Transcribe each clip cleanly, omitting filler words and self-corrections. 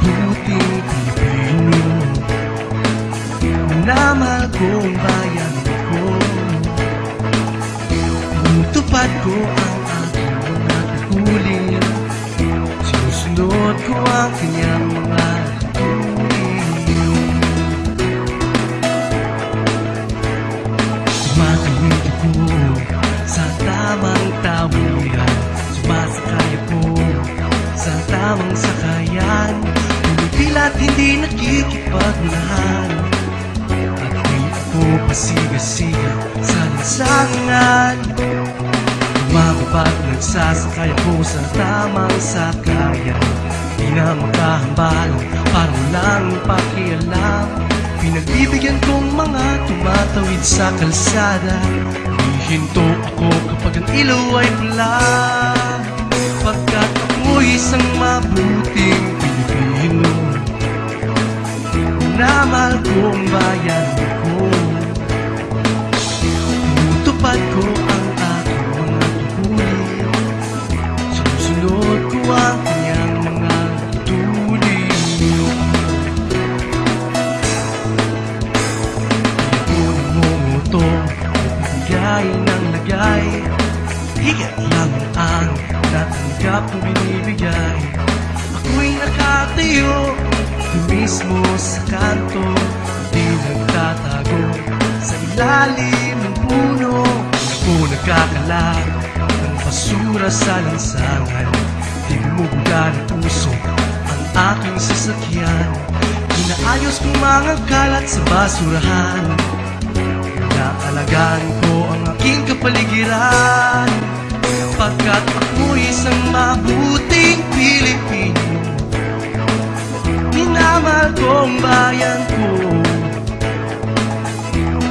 mabuting Pilipino. Minamahal kong bayan ko, tinutupad ko ang aking mga tungkulin, sinusunod ko ang kanyang mga tungkulin. Tumatawid ako sa tamang tawiran, sumasakay ako sa tamang sakayan, pumipila at hindi nakikipagmanahan, at di ako pasiga-siga sa lansangan. Umababa at nagsasakay ako sa tamang sakayan, di na makahambalan, parang walang pakialam. Pinagbibigyan kong mga tumatawid sa kalsada, hihinto ako kapag ang ilaw ay pula, pagkat ako'y isang mabuting Pilipino. Minamahal kong bayan ko, tinutupad ko ang aking mga tungkulin, sinusunod ko ang kanyang mga tungkulin. Di ako namumuto, nagbibigay ng lagay, higit lang ang natanggap kong binibigay. Ako'y nakatayo mismo sa kanto, di nagtatago sa ilalim ng puno. Ako nagkakalat ng basura sa lansangan, di bumubuga ng puso ang aking sasakyan. Inaayos kong mga kalat sa basurahan, inaalagaan ko ang aking kapaligiran, pagkat ako'y isang mabuting Pilipino. Minamahal kong bayan ko,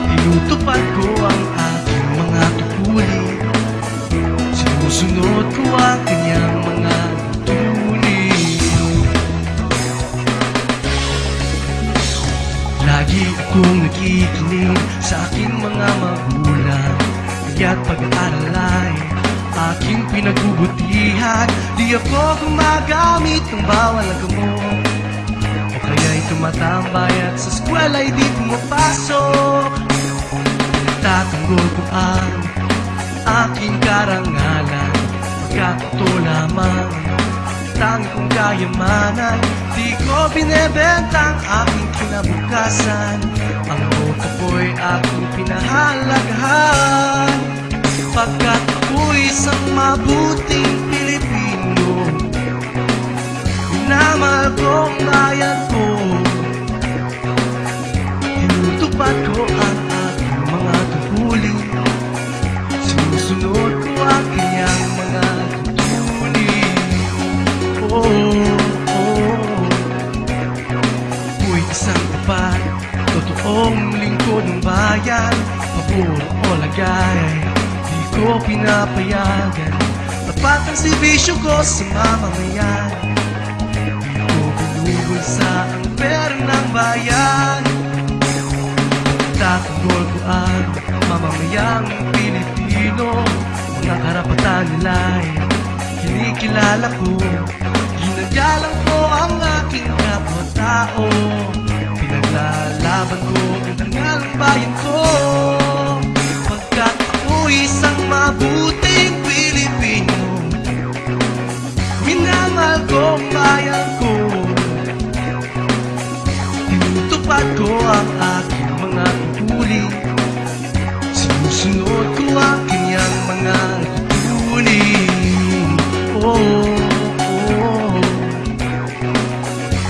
tinutupad ko ang aking mga tungkulin, sinusunod ko ang kanyang mga tungkulin. Lagi akong nakikinig sa aking mga magulang, kaya't pag-aaral ay aking pinagbubutihan. Di ako gumagamit ng bawal na gamot, o kaya'y tumatambay at sa eskwela'y di pumapasok. Nagtatanggol ko ang aking karangalan, pagkat ito lamang tangi kong kayamanan. Di ko binebenta ang aking kinabukasan, ang boto ko'y aking pinahalagahan, pagkat ako'y isang mabuting Pilipino. Minamahal kong bayan ko, tinutupad ko ang aking mga tungkulin, sinusunod ko ang kanyang mga tungkulin. Ako'y isang tapat, totoong lingkod ng bayan, pabor o lagay, di ko pinapayagan. Tapat ang serbisyo ko sa mamamayan, sa ang pera ng bayan. Tatanggol ko ang mamamayang Pilipino, mga karapatan nila'y kinikilala ko, ginagalang ko ang aking kapwa-tao, pinaglalaban ko ang dangal ng bayan ko, pagkat ako'y isang mabuting Pilipino. Minamahal ko ang bayan ko, tinutupad ko ang aking mga tungkulin, sinusunod ko ang kanyang mga tungkulin.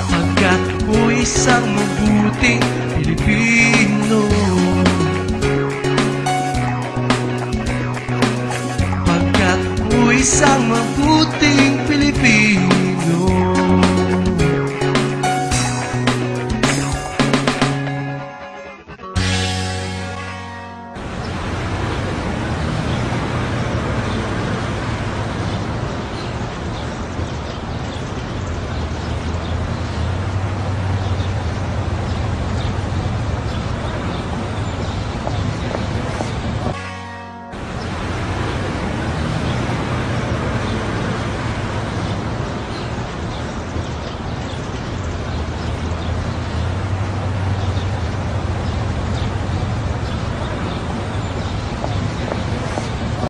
Pagkat ako'y isang mabuting Pilipino, pagkat ako'y isang mabuting